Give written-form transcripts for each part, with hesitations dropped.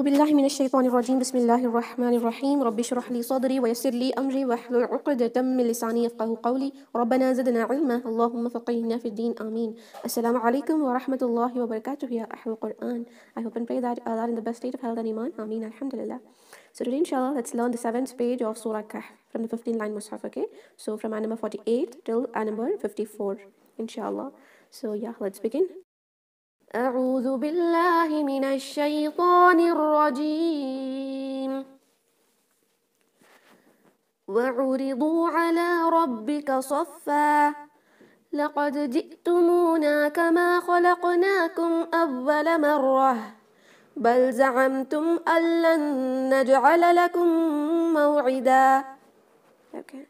بالله من الشيطان الرجيم. بسم الله الرحمن الرحيم. رب اشرح لي صدري ويسر لي أمري واحلل عقدة من لساني يفقه قولي. ربنا زدنا علما اللهم فقهنا في الدين آمين. Assalamu alaikum wa rahmatullahi wa barakatuh ya Ahlul Quran. I hope and pray that you are in the best state of health and iman. Ameen. Alhamdulillah. So today inshallah let's learn the 7th page of Surah Kahf from the 15 line Mus'haf. Okay, so from ayah number 48 till ayah number 54 inshallah. So yeah, let's begin. أعوذ بالله من الشيطان الرجيم. وعرضوا على ربك صفا لقد جئتمونا كما خلقناكم أول مرة بل زعمتم أن لن نجعل لكم موعدا. Okay.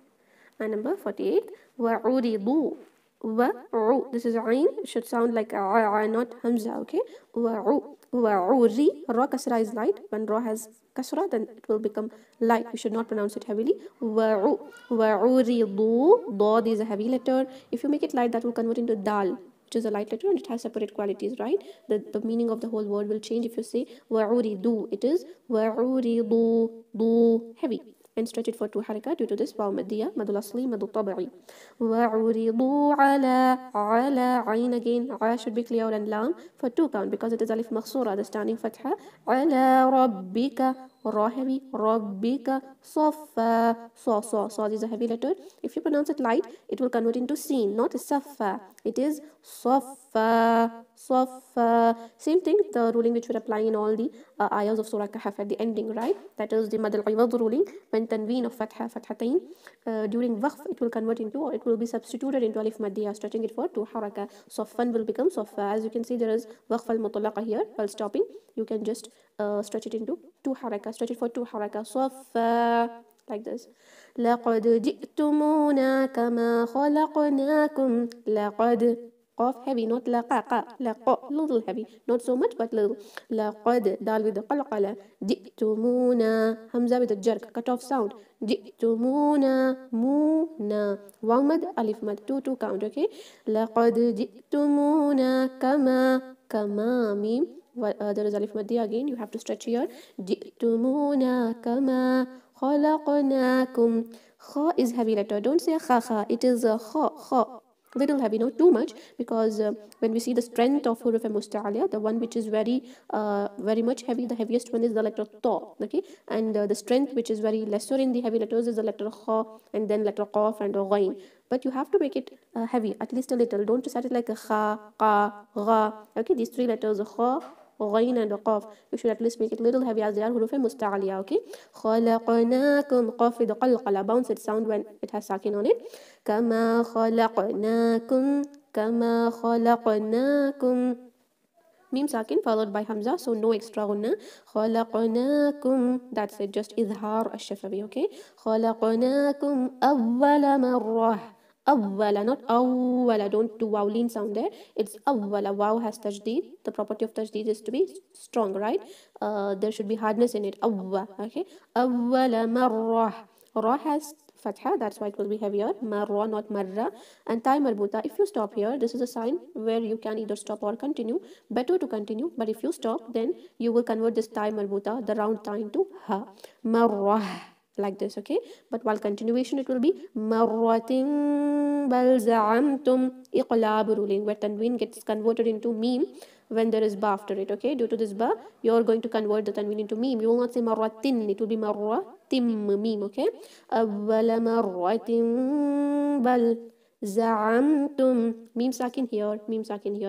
And number 48. وعرضوا. Wa'u. This is ayn. It should sound like a, not hamza. Okay. Wa'u. Wa'uri. Ra kasra is light. When ra has kasra, then it will become light. We should not pronounce it heavily. Wa'u. Wa'uridu. Dad is a heavy letter. If you make it light, that will convert into dal, which is a light letter, and it has separate qualities, right? The meaning of the whole word will change if you say wa'uridu. It is wa'uridu. Do heavy. And stretch it for 2 haraka due to this waw maddiya, madul asli, madul tabi'i. وَعُرِضُوا عَلَى ayn again. A should be clear and lam for 2 count because it is alif makhsura, the standing fatha. عَلَى رَبِّكَ ra heavy, رَبِّكَ صَفَّا. So is a heavy letter. If you pronounce it light, it will convert into seen, not saffa. It is صَفَّا. Same thing, the ruling which we're applying in all the ayahs of Surah Kahf at the ending, right? That is the mad al-iwad ruling. When tanween of fathatain during waqf, it will convert into, or it will be substituted into alif maddiya, stretching it for 2 haraka. Saffan will become saffa. As you can see, there is waqf al-mutlaqa here. While stopping, you can just stretch it into 2 haraka. Stretch it for 2 haraka. Saffa. Like this. لَقَدْ جِئْتُمُونَا كَمَا خَلَقْنَاكُمْ. لَقَدْ. Qaf heavy, not laqa. Laqa, little heavy, not so much but little. Laqad, dal with the qalqala. Ji'tumuna, hamza with the jerk, cut off sound. Ji'tumuna, muna. Waw mad, alif mad, 2 count, okay? Laqad ji'tumuna kama mim. There is alif maddi again, you have to stretch here. Ji'tumuna kama khalaqnakum. Kha is heavy letter, don't say kha. It is a kha. Little heavy, not too much, because when we see the strength of huruf musta'aliya, the one which is very much heavy, the heaviest one is the letter ta, okay, and the strength which is very lesser in the heavy letters is the letter kha, and then letter qaf and ghain. But you have to make it heavy, at least a little. Don't just start it like a kha, qa, gha. Okay, these 3 letters, kha, ghain and qaf, you should at least make it a little heavy as they are huruf musta'aliya. Okay, khalaqnakum, qaf with the qalqala, bounce it sound when it has sakin on it. كما خلقناكم. Mim sakin followed by hamza, so no extra gunna. خلقناكم. That's it, just idhar ash-shafawi. Okay, خلقناكم أول مرة. Awwala, not awwala. Don't do waw lean sound there. It's awwala. Waw has tajdeed. The property of tajdeed is to be strong, right? There should be hardness in it. Awwa. Okay. Awwala marrah. Ra has fatha, that's why it will be heavier. Marra, not marra. And ta marbuta, if you stop here, this is a sign where you can either stop or continue. Better to continue, but if you stop, then you will convert this ta marbuta, the round ta, into ha. Marrah. Like this, okay? But while continuation, it will be marratin bal za'amtum. Iqlab ruling, where tanween gets converted into meme when there is ba after it, okay? Due to this ba, you're going to convert the tanween into meme. You will not say marratin, it will be marratim meme, okay? Awwala marratin bal za'amtum. Meme sakin here,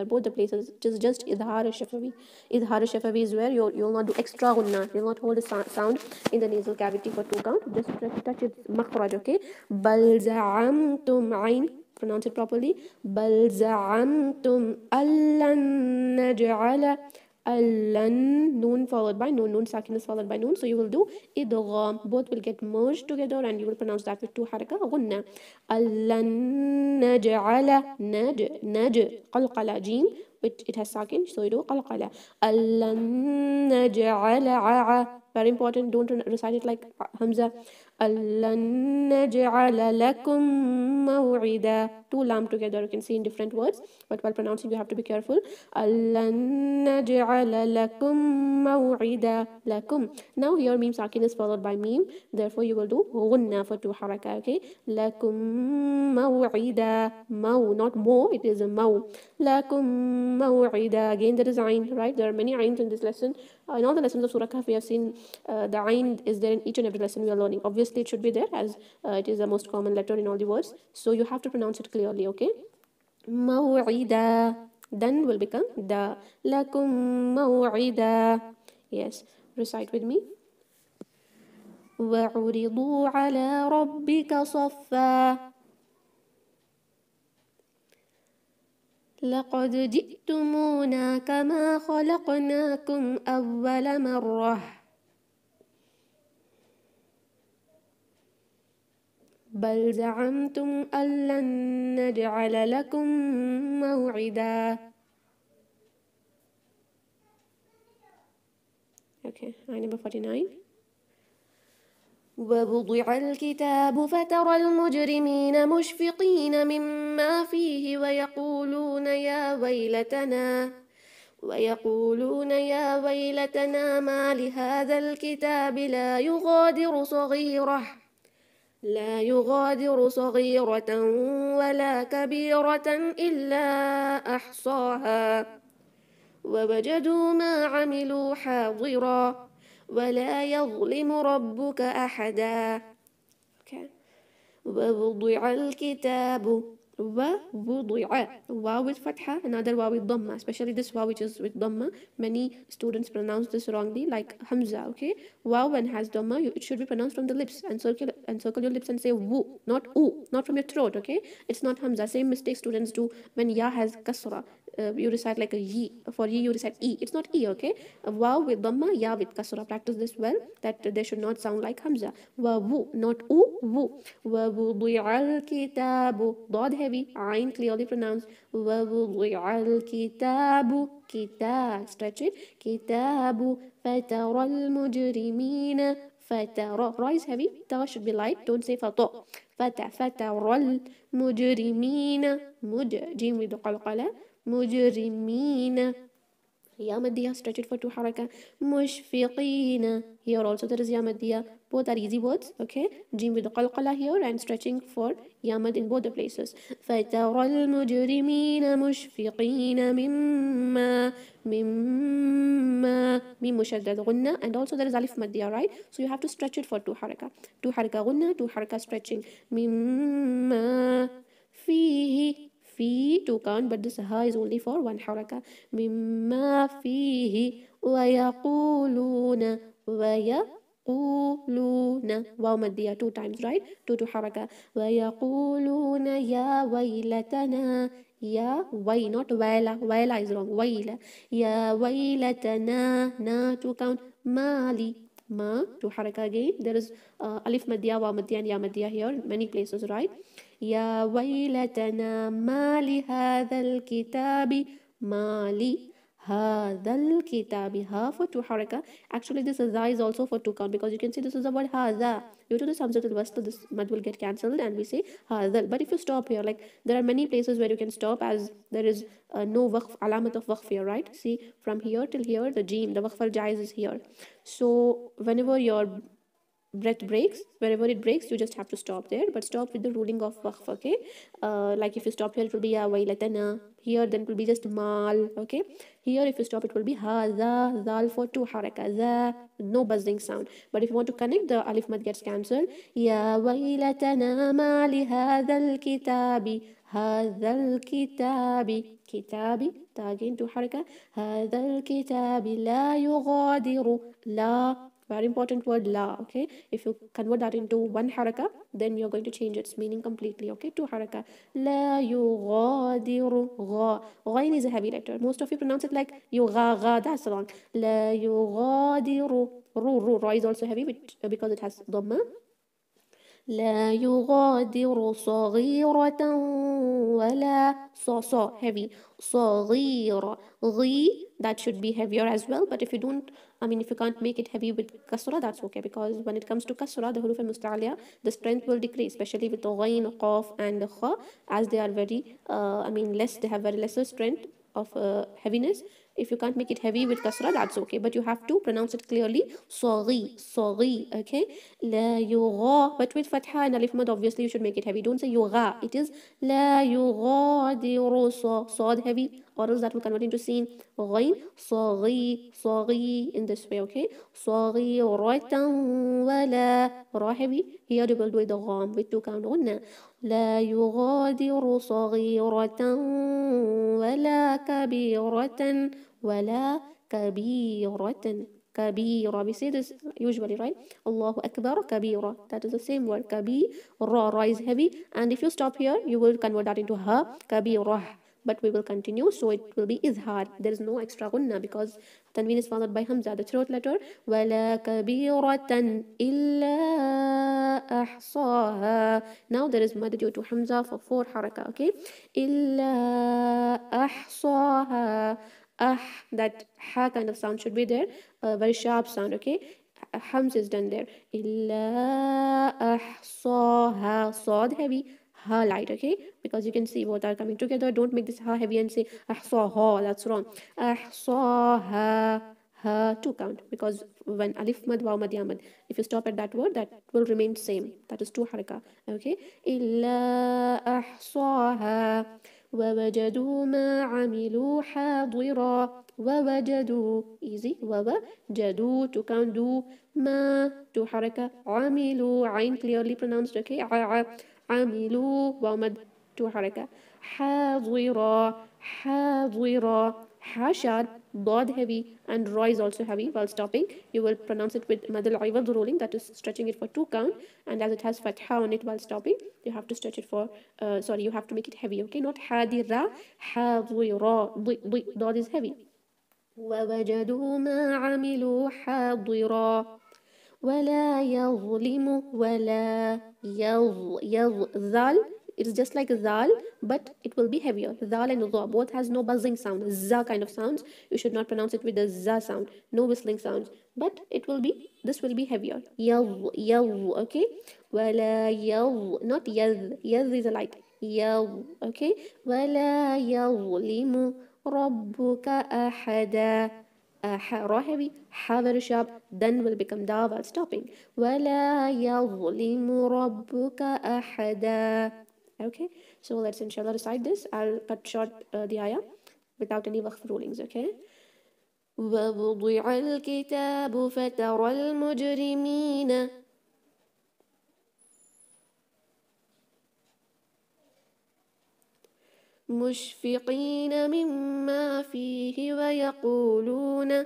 both the places. It is just idhar shafawi. Idhar shafawi is where you'll not do extra gunna. You'll not hold a sound in the nasal cavity for 2 count. Just touch its makhraj, okay? Bal za'amtum ayn. Pronounce it properly. Bal za'amtum allan naj'ala. Allan, noon followed by noon. Noon sakin is followed by noon. So you will do idgham. Both will get merged together and you will pronounce that with 2 haraka gunna. Allan naj'ala. Naj. Qalqala jim. Which it has sakin. So you do qalqala. Allan naj'ala. Very important. Don't recite it like hamza. Allan naj'ala lakum maw'ida. two lam together, you can see in different words, but while pronouncing you have to be careful. أَلَّن نَجْعَلَ لَكُم مَوْعِدًا. Lakum. Now here meme sakin is followed by meme, therefore you will do gunna for two haraka, okay? Lakum maw'ida. Maw, not mo, it is a maw. Lakum maw'ida. Again there is ayn, right? There are many ayns in this lesson. In all the lessons of Surah Kahf, we have seen the ayn is there in each and every lesson we are learning. Obviously it should be there as it is the most common letter in all the words. So you have to pronounce it clearly, okay? Maw'ida. Then will become da. Lakum maw'ida. Yes, recite with me. وعرضوا على ربك صفا لقد جئتمونا كما خلقناكم أول مرة بل زعمتم أن لن نجعل لكم موعدا. Okay, line number 49. ووضع الكتاب فترى المجرمين مشفقين مما فيه ويقولون يا ويلتنا ما لهذا الكتاب لا يغادر صغيرة ولا كبيرة إلا أحصاها ووجدوا ما عملوا حاضرا ولا يظلم ربك أحدا. Okay. ووضع الكتاب. Waw with fatha, another waw with dhamma, especially this waw which is with dhamma. Many students pronounce this wrongly, like hamza, okay? Waw when has dhamma, it should be pronounced from the lips, and circle your lips and say woo, not oo, not from your throat, okay? It's not hamza. Same mistake students do when ya has kasra. You recite like a ye. For ye you recite e. It's not e, okay? Waw with dhamma, ya with kasra. Practice this well, that they should not sound like hamza. Wa woo, not oo, woo. Wa wudi'al kitabu. Dad heavy, ayn clearly pronounced. Wa wudi'al kitabu. Kitab, stretch it. Kitabu. Fataral mujrimina. Fatara. Ra is heavy. Ta should be light. Don't say fata. Fataral mujrimina. Jim with the qalqala. مجرمين. Ya maddiya, stretch it for two haraka. Mushfiqina. Here also there is ya maddiya. Both are easy words, okay? Jim with the qalqala here and stretching for ya mad in both the places. فترى المجرمين مشفقين مما ميم مشدد غنة, and also there is alif maddiya, right? So you have to stretch it for two haraka. Two haraka غنة, two haraka stretching. مما فيه. Fi to count, but this ha is only for one haraka. Mimma fihi ويقولون واو مدية two times, right? Two haraka. ويقولون يا ويلتنا. Ya way, not waila is wrong. Waila. Ya waylatana. Na to count. Mali. Ma to haraka again. There is alif maddiya, wa maddiya, and ya maddiya here. Many places, right? يا ويلتنا ما لهذا الكتاب هذا الكتاب. Ha for two haraka. Actually this za is also for two count, because you can see this is the word hadha. Due to this hamzatul wasl, this mad will get cancelled and we say hadha. But if you stop here, like there are many places where you can stop, as there is no waqf, alamat of waqf here, right? See, from here till here the jim, the waqf al jaiz is here. So whenever your breath breaks, wherever it breaks, you just have to stop there, but stop with the ruling of waqf, okay? Like if you stop here, it will be ya waylatana. Here then it will be just mal, okay? Here if you stop, it will be hadha, zal for two haraka, za, no buzzing sound. But if you want to connect, the alif mad gets cancelled. Ya waylatana ma li hadha al-kitabi, kitabi, ta again two haraka. Hadha al-kitabi la yughadiru, la, very important word, la, okay? If you convert that into one haraka, then you're going to change its meaning completely, okay? Two haraka. La yughadiru. Gha. Ghain is a heavy letter. Most of you pronounce it like yugha, that's wrong. La yughadiru. Ru. Ra is also heavy because it has dhamma. لا يغادر صغيرة ولا heavy. صغيرة. Ghi, that should be heavier as well, but if you don't I mean, if you can't make it heavy with kasra, that's okay, because when it comes to kasra, the huruf al-musta'aliya, the strength will decrease, especially with the ghain, qaf, and the kha, as they are very, I mean, less, they have very lesser strength of heaviness. If you can't make it heavy with kasra, that's okay, but you have to pronounce it clearly. Sorry, sorry, okay? La yugha, but with fatha and alif mad, obviously you should make it heavy. Don't say yugha. It is la yughadiru, sad heavy, or else that will convert into sin. Ghain, sorry, sorry, in this way, okay? Sorry, ratan wala, ra heavy. Here you will do it the gham with 2 count ghunna. لا يغادر صغيرة ولا كبيرة ولا كبيرة. كبيرة, we say this usually, right? Allahu Akbar, kabira, that is the same word. Ra is heavy, and if you stop here you will convert that into ha, kabirah, but we will continue, so it will be izhar. There is no extra gunna because tanween is followed by hamza, the throat letter. ولا كبيرة إلا أحصاها. Now there is mad due to hamza for 4 haraka, okay? إلا أحصاها. That ha kind of sound should be there, a very sharp sound, okay? Hams is done there. إلا أحصاها. Sad heavy, ha light, okay? Because you can see both are coming together. Don't make this ha heavy and say ahsaha, that's wrong. Ahsaha, ha 2 count, because when alif mad waw mad ya mad, if you stop at that word, that will remain same, that is 2 haraka, okay? إلا أحصاها ووجدوا ما عملوا حاضرا. ووجدوا, easy. ووجدوا 2 count, do ما 2 haraka. عملوا, عين clearly pronounced, okay? عملوا واو مد 2 haraka. حاضرا, حاضرا. Ha shad, dod heavy, and ra is also heavy. While stopping, you will pronounce it with mad al-iwad ruling, that is stretching it for 2 count, and as it has fatha on it while stopping, you have to stretch it for, you have to make it heavy, okay? Not hadira, hadira, dod is heavy. ووجدوا ما عملوا حاضرا ولا يظلم ولا zal, it's just like zal, but it will be heavier. Zal and dha both has no buzzing sound, za kind of sounds. You should not pronounce it with the za sound, no whistling sounds, but this will be heavier. Okay? ولا not yaz is a light. Okay? ولا يظلم ربك أحدا. Ra heavy, ha very sharp, then will become da while stopping. وَلَا يَظْلِمُ رَبُّكَ أَحَدًا. Okay, so let's inshallah recite this. I'll cut short the ayah without any waqf rulings, okay? وَوُضِعَ الْكِتَابُ فَتَرَى الْمُجْرِمِينَ مشفقين مما فيه ويقولون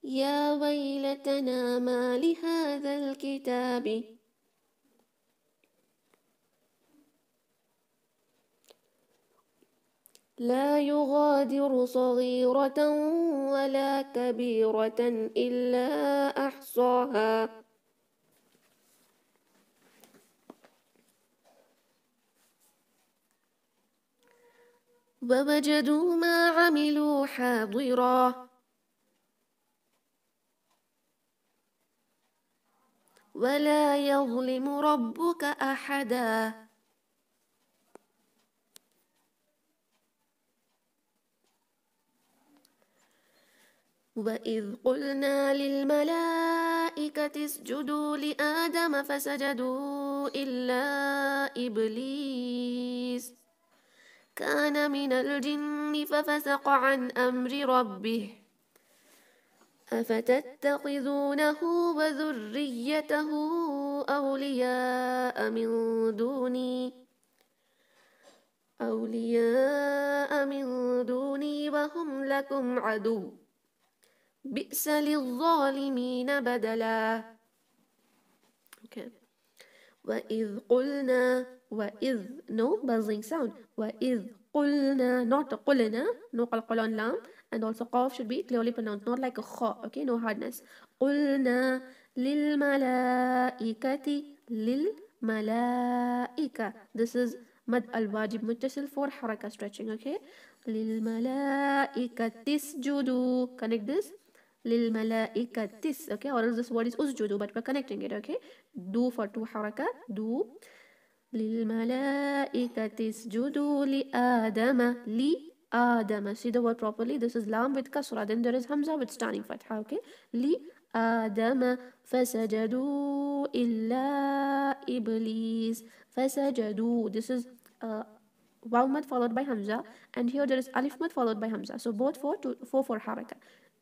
يا ويلتنا ما لهذا الكتاب لا يغادر صغيرة ولا كبيرة إلا أحصاها ووجدوا ما عملوا حاضرا ولا يظلم ربك أحدا وإذ قلنا للملائكة اسجدوا لآدم فسجدوا إلا إبليس كان من الجن ففسق عن أمر ربه أفتتخذونه وذريته أولياء من دوني وهم لكم عدو بئس للظالمين بدلا. Okay. وإذ قلنا, no buzzing sound. وإذ قلنا, not قلنا, no qalqal on lam, and also qaf should be clearly pronounced, not like a kha, okay, no hardness. قلنا للملائكة, this is مد الواجب متصل 4 حركة stretching. Okay, للملائكة اسجدوا. Connect this. للملائكة. Okay, or else this word is usjudu, but we're connecting it. Okay, do for 2 حركة. do. للملائكة اسجدوا لآدم. لآدم. See the word properly. This is lam with kasra. Then there is hamza with standing fatha. Okay. لآدم فسجدوا إلا إبليس. فسجدوا. This is waw mad followed by hamza, and here there is alif mad followed by hamza. So both for haraka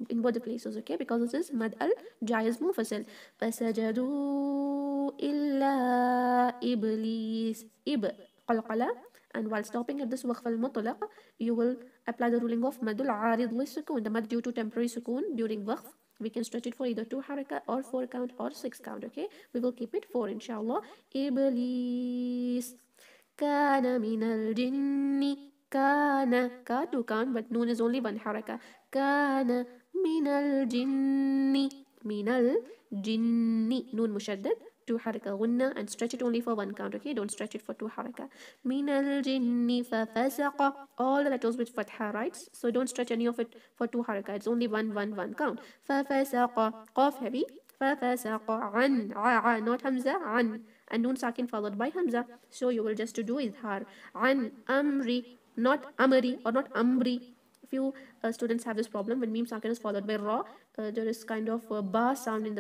in both the places. Okay, because this is mad al jaiz munfasil. فسجدوا إلا إبليس. قلقلة. And while stopping at this waqf al-mutlaq, you will apply the ruling of madul arid li-sukun, the mad due to temporary sukun during waqf. We can stretch it for either 2 haraka or 4 count or 6 count. Okay, we will keep it 4 inshallah. Iblis كان من الجن. كان. ka 2 count, but noon is only 1 haraka. كان من الجن. من الجن. noon mushaddad. 2 haraka غنة, and stretch it only for 1 count. Okay, don't stretch it for 2 haraka. من الجن ففسق. All the letters with fatha, right? So don't stretch any of it for 2 haraka. It's only 1 count. ففسق. قاف heavy. ففسق عن. not hamza. عن. and noon sakin followed by hamza. So you will just to do izhar. An amri, not amri or not amri. Few students have this problem when meme sakin is followed by ra. There is kind of a ba sound in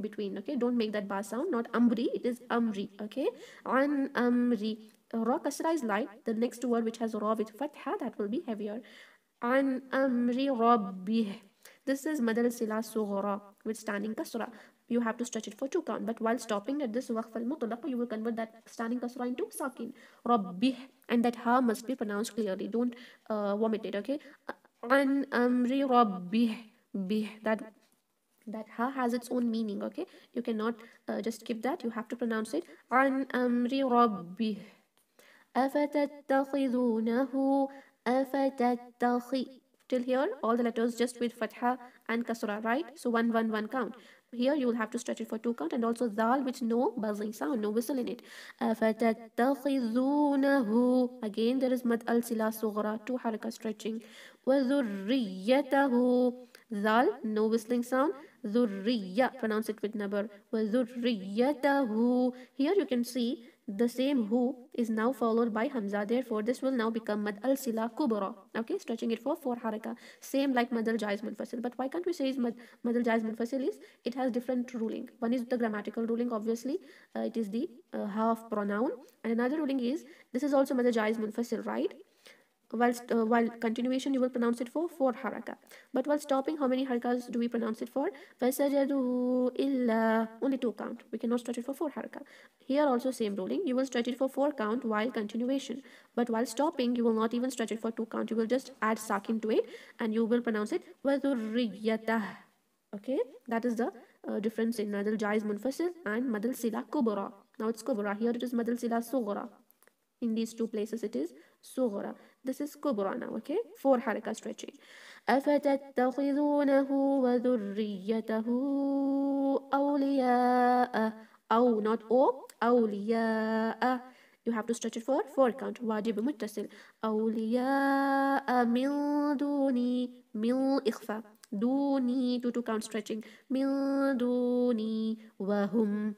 between. Okay, don't make that ba sound. Not amri, it is amri. Okay, an amri. Ra kasra is light. The next word which has ra with fatha, that will be heavier. An amri rabbih. This is madal sila sughra with standing kasra. You have to stretch it for 2 count, but while stopping at this waqf al-mutlaq, you will convert that standing kasra into sakin. Rabbih, and that ha must be pronounced clearly. Don't vomit it. Okay. An amri rabbih. Bih. That ha has its own meaning. Okay, you cannot just skip that. You have to pronounce it. An amri rabbih. أفتتخذونه. أفتتخي. Till here, all the letters just with fatha and kasra, right? So 1 count. Here you will have to stretch it for 2 count, and also dal with no buzzing sound, no whistle in it. أفتتخذونه. Again there is mad al sila sughra, 2 haraka stretching. وذريته. Dal, no whistling sound. Dhurriya, pronounce it with nabar. وذريته. Here you can see the same hu is now followed by hamza. Therefore, this will now become mad al sila kubra. Okay, stretching it for 4 haraka. Same like mad al jaiz munfasil. But why can't we say mad al jaiz munfasil? Is it has different ruling. One is the grammatical ruling, obviously. It is the half pronoun. And another ruling is this is also mad al jaiz munfasil, right? While continuation, you will pronounce it for 4 haraka. But while stopping, how many harakas do we pronounce it for? فَسَجَدُوا إِلَّا. Only 2 count. We cannot stretch it for 4 haraka. Here also same ruling. You will stretch it for 4 count while continuation. But while stopping, you will not even stretch it for 2 count. You will just add sakin to it, and you will pronounce it وَذُرِّيَّتَهُ. Okay, that is the difference in madal jaiz munfasil and madal sila kubra. Now it's kubra. Here it is madal sila sughra. In these 2 places it is sughra. This is kubra now. Okay, 4 haraka stretching. أفتتخذونه وذريته أولياء. أو, not O. أولياء. You have to stretch it for 4 count. واجب متصل. أولياء من دوني. من إخفاء. دوني, 2 count stretching. من دوني وهم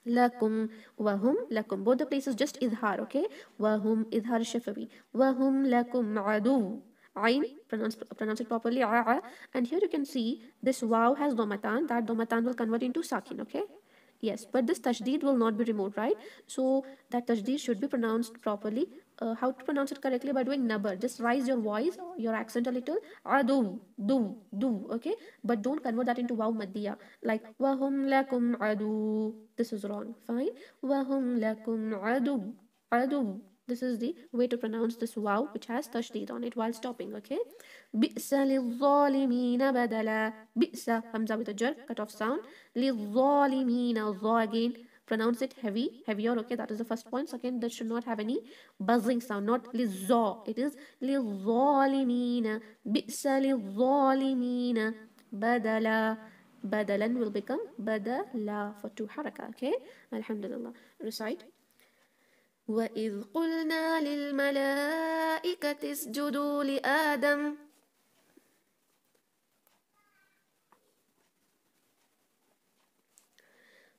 لكم. وهم لكم. Both the places just idhar. Okay, وهم idhar shafawi. وهم لكم عدو. Ain, pronounce it properly. And here you can see this waw has domatan. That domatan will convert into sakin. Okay, yes, but this tajdeed will not be removed, right? So that tajdeed should be pronounced properly. How to pronounce it correctly? By doing nabar. Just raise your voice, your accent a little. Adu, do. Okay, but don't convert that into waw maddiya, like wahum lakum adu. This is wrong. Fine. Wahum lakum adu. This is the way to pronounce this waw which has tashdid on it while stopping. Okay. بئس للظالمين بدلا. بئس, hamza with a jar, cut off sound. للظالمين, dha again. Pronounce it heavier. Okay, that is the first point. Second, that should not have any buzzing sound. Not lizza. It is للظالمين. بئس للظالمين بدلا. Badalan will become badala for 2 haraka. Okay, alhamdulillah. Recite. وإذ قلنا للملائكة اسجدوا لآدم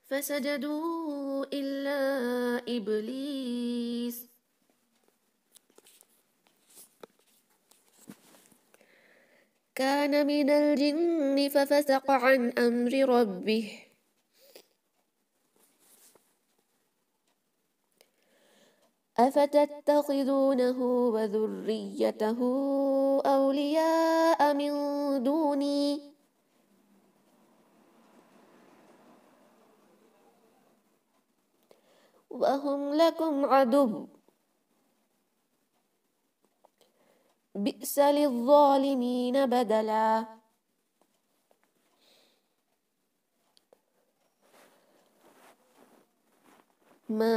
فسجدوا إلا إبليس كان من الجن ففسق عن أمر ربه أفتتخذونه وذريته أولياء من دوني وهم لكم عدو بئس للظالمين بدلا ما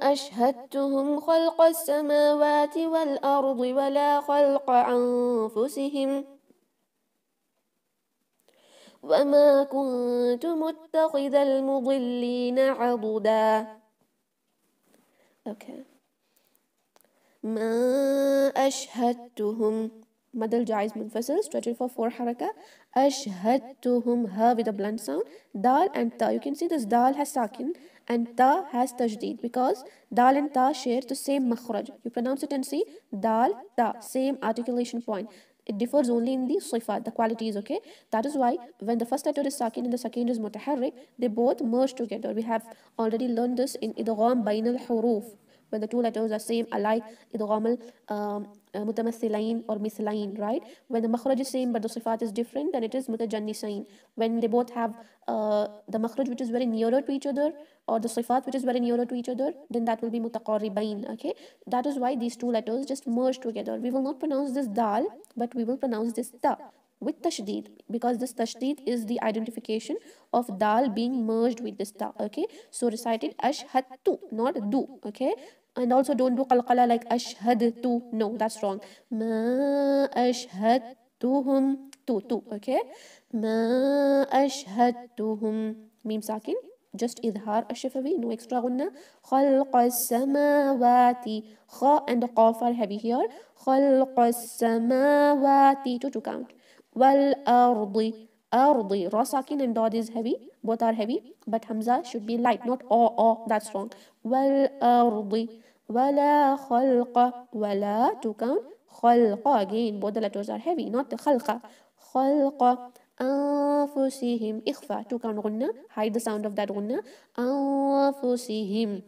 أشهدتهم خلق السماوات والأرض ولا خلق أنفسهم وما كنت متخذ المضلين عضدا. Okay. ما أشهدتهم مد الجائز منفصل stretch it for 4 حركة. أشهدتهم ها with a blunt sound. Dal and ta, you can see this dal has sakin and ta has tajdeed because dal and ta share the same makhraj. You pronounce it and see dal ta, same articulation point. It differs only in the sifat, the qualities, okay? That is why when the first letter is sakin and the second is mutaharrik, they both merge together. We have already learned this in idgham bain al-huruf. When the two letters are same, alike, idgham mutamathilain or mithlain, right? When the makhraj is same but the sifat is different, then it is mutajannisain. When they both have the makhraj which is very nearer to each other or the sifat which is very nearer to each other, then that will be mutaqarribain, okay? That is why these two letters just merge together. We will not pronounce this dal, but we will pronounce this ta with tashdeed because this tashdeed is the identification of dal being merged with this ta, okay? So recite it ashhadtu, not do, okay? And also don't do qalqala like ashhadtu. No, that's wrong. Ma ashhadtuhum tu, okay? Ma ashhadtuhum mim sakin. Just idhar ashifawi, no extra gunna. Khalqa samawati. Kha and the qaf are heavy here. Khalqa samawati to count. Wal ardi. Ardi. Ra sakin and dod is heavy. Both are heavy. But hamza should be light, not o. That's wrong. Wal ardi. Wala khalqa. Wala to count. Khalqa again. Both the letters are heavy, not the khalqa. Khalqa. أنفسهم إخفاء to count غنة, hide the sound of that غنة. أنفسهم.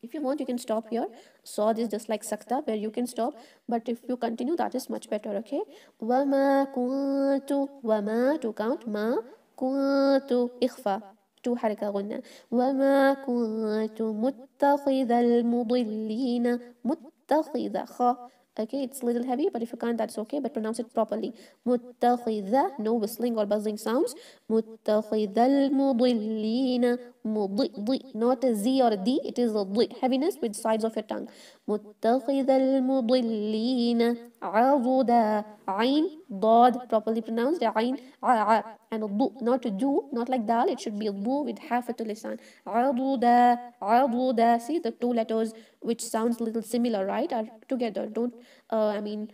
If you want, you can stop here. Sod is just like sakta where you can stop, but if you continue, that is much better, okay? وما كنت وما to count ما كنت إخفاء to حركة غنة. وما كنت متخذ المضلين متخذ خ. Okay, it's a little heavy, but if you can't, that's okay, but pronounce it properly. متخذ, no whistling or buzzing sounds. متخذ المضلين مضي, not a z or a d, it is a d, heaviness with sides of your tongue. متخذ المضلين عضدا. عين, ضاد, properly pronounced. عين, ع, and a du, not a do, not like dal, it should be a du with half a lisan. عضدا, عضدا. See the two letters which sounds a little similar, right, are together. Don't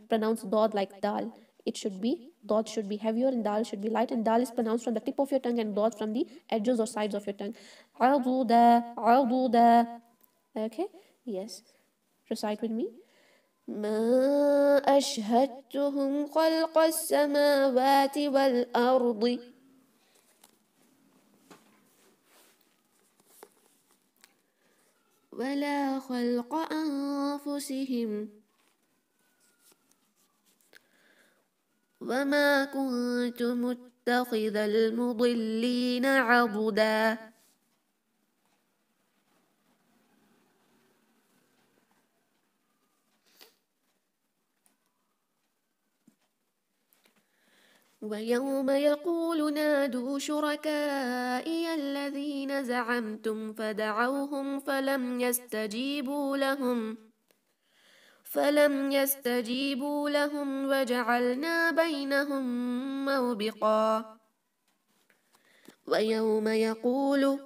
pronounce dod like dal. It should be, dod should be heavier and dal should be light, and dal is pronounced from the tip of your tongue and dod from the edges or sides of your tongue. عضدا, عضدا. Okay, yes, recite with me. ما أشهدتهم خلق السماوات والأرض ولا خلق أنفسهم وما كنت متخذ المضلين عضدا. ويوم يقول نادوا شركائي الذين زعمتم فدعوهم فلم يستجيبوا لهم وجعلنا بينهم موبقا. ويوم يقول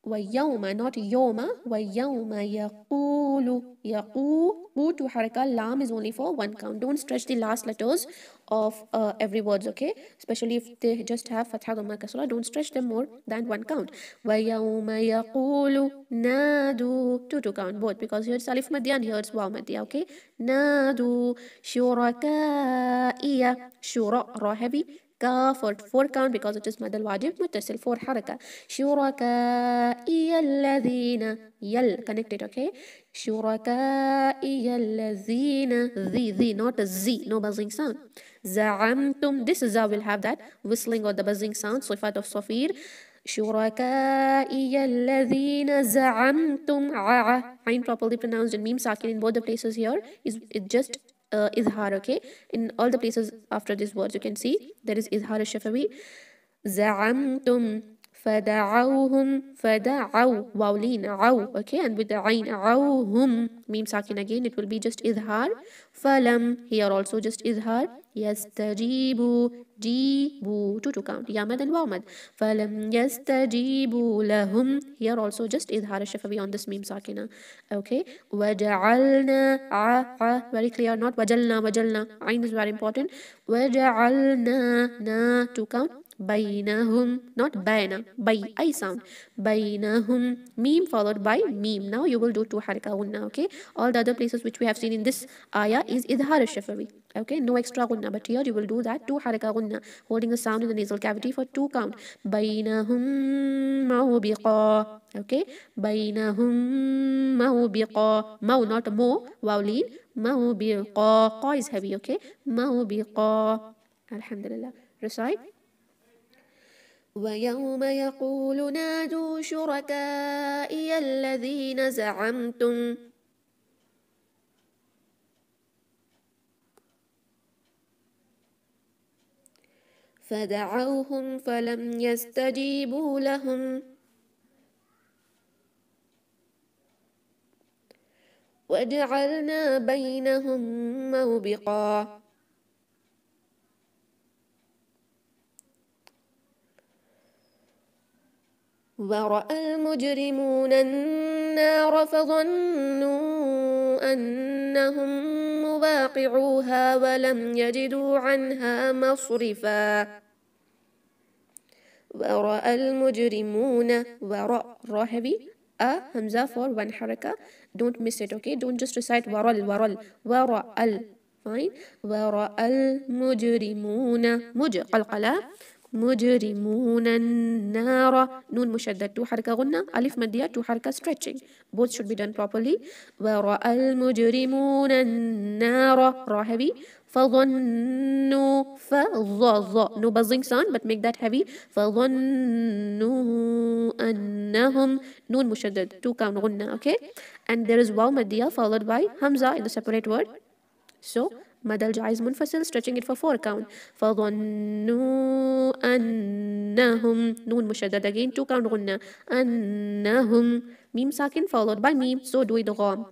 ويوم, not yoma, ويوم يقول, يقول to haraka, lam is only for one count. Don't stretch the last letters of every words, okay? Especially if they just have fatha dhamma kasra, don't stretch them more than one count. ويوم يقول نادوا, two count both, because here it's alif madya and here it's waw madya, okay? نادوا شركائي, shura, ra heavy, ka for four count because it is madal wajib muttasil, four haraka. شركائي الذين, yal connected, okay? شركائي الذين, the not a z, no buzzing sound. زعمتم, this za will have that whistling or the buzzing sound, صفات of صفير. شركائي الذين زعمتم, عين properly pronounced in meme sakin in both the places here is it just izhar, okay? In all the places after these words you can see there is izhar al-shafawi. زعمتم فدعوهم, فدعوا, wawlin, عو, okay? And with the ain, عوهم, meme sakin again, it will be just izhar. فلم, here also just izhar. يستجيبوا, جيبوا, two count, yamad and wawmad. فلم يستجيبوا لهم, here also just izhar shafawi on this meme sakina, okay? وجعلنا, very clear, not وجلنا, وجلنا, ain is very important. وجعلنا, na, two count. بينهم, not بين, by, I sound. بينهم, meme followed by meme. Now you will do two haraka gunna, okay? All the other places which we have seen in this ayah is idhar al-shafawi, okay? No extra gunna, but here you will do that two haraka gunna, holding a sound in the nasal cavity for two count. بينهم موبقا, okay? بينهم موبقا, mau not mo, wawlin, موبقا, qa is heavy, okay? موبقا. Alhamdulillah. Recite. ويوم يقول نادوا شركائي الذين زعمتم, فدعوهم فلم يستجيبوا لهم, وجعلنا بينهم موبقا. ورأى المجرمون النار فظنوا أنهم مواقعوها ولم يجدوا عنها مصرفا. ورأى المجرمون, ورأى, ra heavy, a hamza for one haraka, don't miss it, okay? Don't just recite waral, waral, wara'al, fine. ورأى المجرمون, muj, qalqala, مجرمون النار, نون مشدد, two حركة غنة, ألف مدية, two حركة stretching, both should be done properly. ورأى المجرمون النار, ra heavy, فظنوا, no buzzing sound but make that heavy. فظنوا أنهم, نون مشدد, two count غنة, okay? And there is waw madiyah followed by hamza in the separate word, so madal jaiz munfasil, stretching it for four count. فظنوا أنهم, noon mushaddad again, two count غنة. أنهم, meme sakin followed by meme, so do idgham,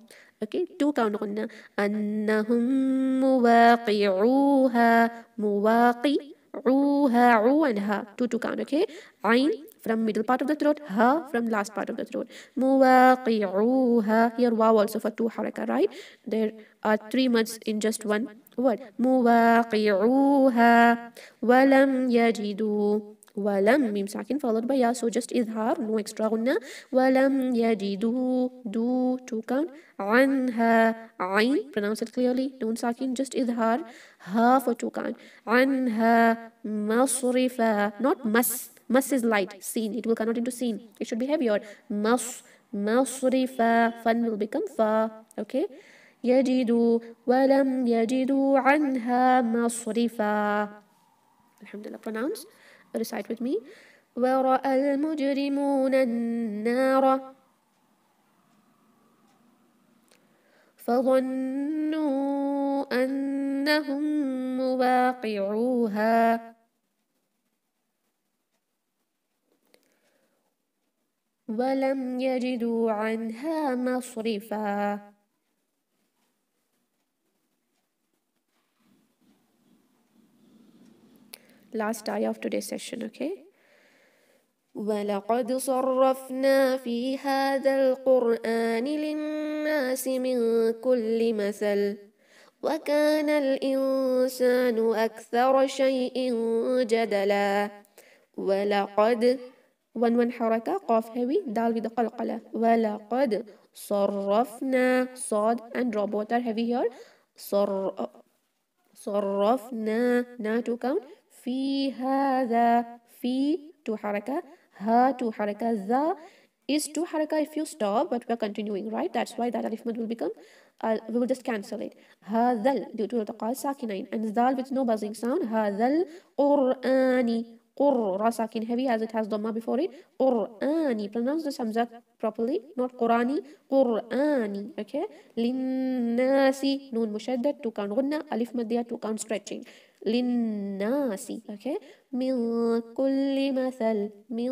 okay? Two count غنة. أنهم مواقعوها, مواقعوها, عو and ha, two count, okay? Ain from middle part of the throat, ha from last part of the throat. مواقعوها, here waw also for two haraka, right? There are three mads in just one word. مواقعوها ولم يجدوا, ولم, meme sakin followed by ya, so just izhar, no extra gunna. ولم يجدوا, do, two count. عنها, ain, pronounce it clearly, don't sakin, just izhar, ha for two count. عنها مصرفا, not mas, mas is light, seen, it will convert into seen, it should be heavier. مصرفا, fun will become fa, okay? يجدوا ولم يجدوا عنها مصرفا. Alhamdulillah, pronounce, recite with me. ورأى المجرمون النار فظنوا أنهم مواقعوها ولم يجدوا عنها مصرفا. Last ayah of today's session, okay? ولقد صرفنا في هذا القرآن للناس من كل مثل وكان الإنسان أكثر شيء جدلا ولقد one حركة قاف heavy دال with the قلقلة ولقد صرفنا صاد and drop water heavy here صر صرفنا na to count في هذا في to حركة ها to حركة ذا is to حركة if you stop but we are continuing right that's why that alif mad will become we will just cancel it هذا due to التقاء الساكنين and ذال with no buzzing sound هذا القرآن قر ra sakin heavy as it has dhamma before it قرآني pronounce this hamza properly not قرآني قرآني okay للناس نون مشدد to count غنة ألف مدية to count stretching للناس okay من كل مثل من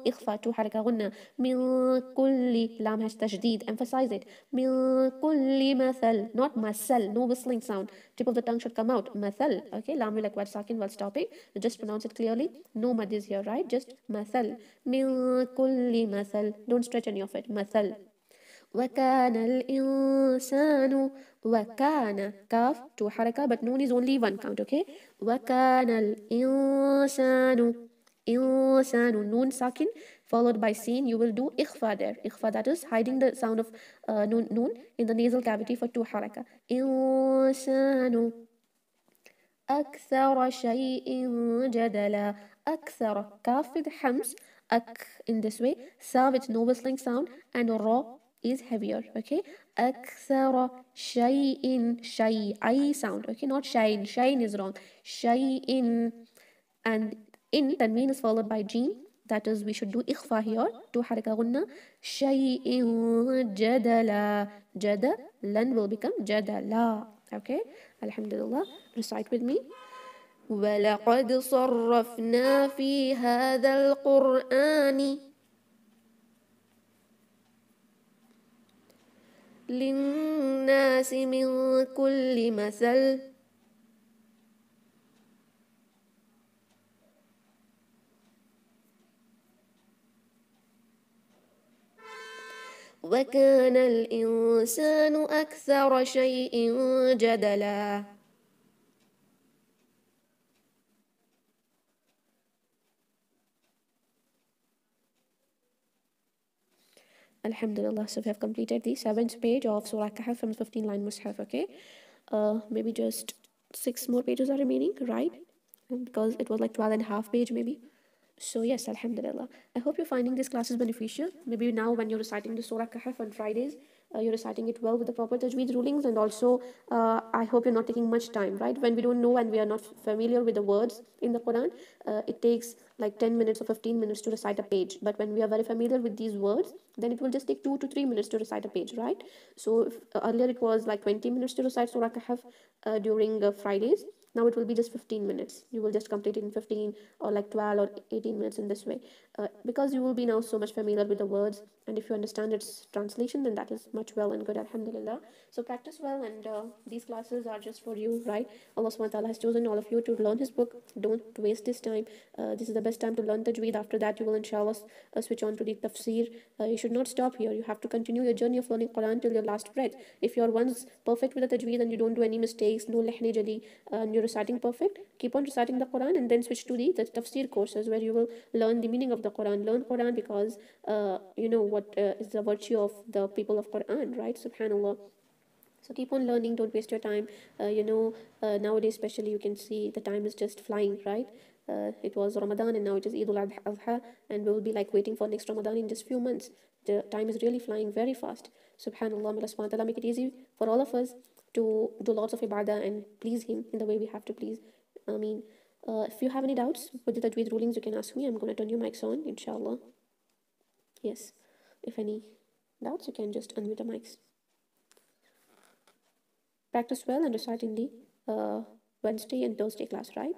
إخفاء to حركة غنة من كل لام has تشديد emphasize it من كل مثل not مثل no whistling sound tip of the tongue should come out مثل okay لام will acquire sakin while stopping just pronounce it clearly no mad is here right just مثل من كل مثل don't stretch any of it مثل وكان الإنسان وكان كاف to حركة but noon is only one count okay وكان الإنسان إنسان noon sakin followed by sin you will do إخفاء there إخفاء that is hiding the sound of noon in the nasal cavity for two حركة إنسان أكثر شيء جدلا أكثر كاف with حمس أك in this way sa with no whistling sound and ra is heavier okay أكثر شيء شيء sound okay not shine is wrong شيء and in tanween is followed by jeen that is we should do إخفاء here to حركة غنة شيء جدلا جدلا will become جدلا okay alhamdulillah recite with me ولقد صرفنا في هذا القرآن للناس من كل مثل وكان الإنسان أكثر شيء جدلا Alhamdulillah, so we have completed the 7th page of Surah Kahf from 15 line Mus'haf, okay? Maybe just 6 more pages are remaining, right? Because it was like 12 and a half page maybe. So yes, Alhamdulillah. I hope you're finding this classes beneficial. Maybe now when you're reciting the Surah Kahf on Fridays, you're reciting it well with the proper tajweed rulings, and also I hope you're not taking much time, right? When we don't know and we are not familiar with the words in the Quran, it takes like 10 minutes or 15 minutes to recite a page. But when we are very familiar with these words, then it will just take 2 to 3 minutes to recite a page, right? So if, earlier it was like 20 minutes to recite Surah Kahf during Fridays. Now it will be just 15 minutes. You will just complete it in 15 or like 12 or 18 minutes in this way. Because you will be now so much familiar with the words, and if you understand its translation, then that is much well and good, alhamdulillah. So practice well, and these classes are just for you, right? Allah subhanahu wa ta'ala has chosen all of you to learn His book. Don't waste this time. This is the best time to learn tajweed. After that, you will inshallah switch on to the tafsir. You should not stop here. You have to continue your journey of learning Quran till your last breath. If you are once perfect with the tajweed and you don't do any mistakes, no lehni jali, and you're reciting perfect, keep on reciting the Quran and then switch to the tafsir courses where you will learn the meaning of the Quran. Learn Quran because you know what is the virtue of the people of Quran, right? Subhanallah. So keep on learning, don't waste your time. Nowadays especially you can see the time is just flying, right? It was Ramadan and now it is Eid al-Adha, and we will be like waiting for next Ramadan in just few months. The time is really flying very fast. Subhanallah, may Allah subhanahu wa ta'ala make it easy for all of us to do lots of ibadah and please Him in the way we have to please. I mean, if you have any doubts with the tajweed rulings, you can ask me. I'm going to turn your mics on, inshallah. Yes, if any doubts, you can just unmute the mics. Practice well and recite in the Wednesday and Thursday class, right?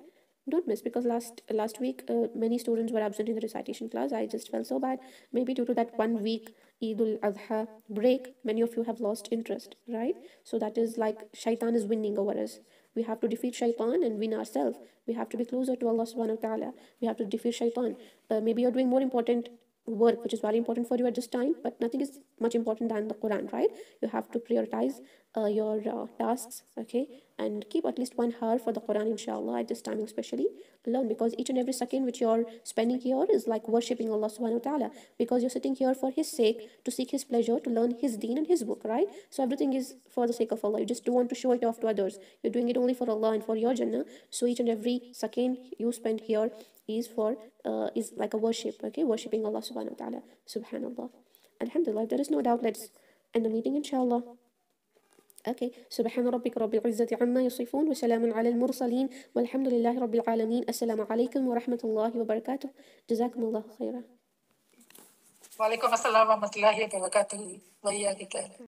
Don't miss, because last week many students were absent in the recitation class. I just felt so bad. Maybe due to that 1 week Eid al-Adha break, many of you have lost interest, right? So that is like shaitan is winning over us. We have to defeat shaitan and win ourselves. We have to be closer to Allah subhanahu wa ta'ala. We have to defeat shaitan. Maybe you're doing more important work which is very important for you at this time, but nothing is much important than the Quran, right? You have to prioritize your tasks, okay, and keep at least 1 hour for the Quran, inshallah, at this time especially. Learn, because each and every second which you're spending here is like worshipping Allah subhanahu wa ta'ala, because you're sitting here for his sake, to seek his pleasure, to learn his deen and his book, right? So everything is for the sake of Allah. You just don't want to show it off to others. You're doing it only for Allah and for your Jannah. So each and every second you spend here is like a worship, okay, worshipping Allah subhanahu wa ta'ala. Subhanallah. Alhamdulillah. If there is no doubt, let's end the meeting, inshallah. Okay. سبحان ربك رب العزة عما يصفون وسلام على المرسلين والحمد لله رب العالمين. السلام عليكم ورحمة الله وبركاته. جزاكم الله خيرا. وعليكم السلام ورحمة الله وبركاته. وإياك.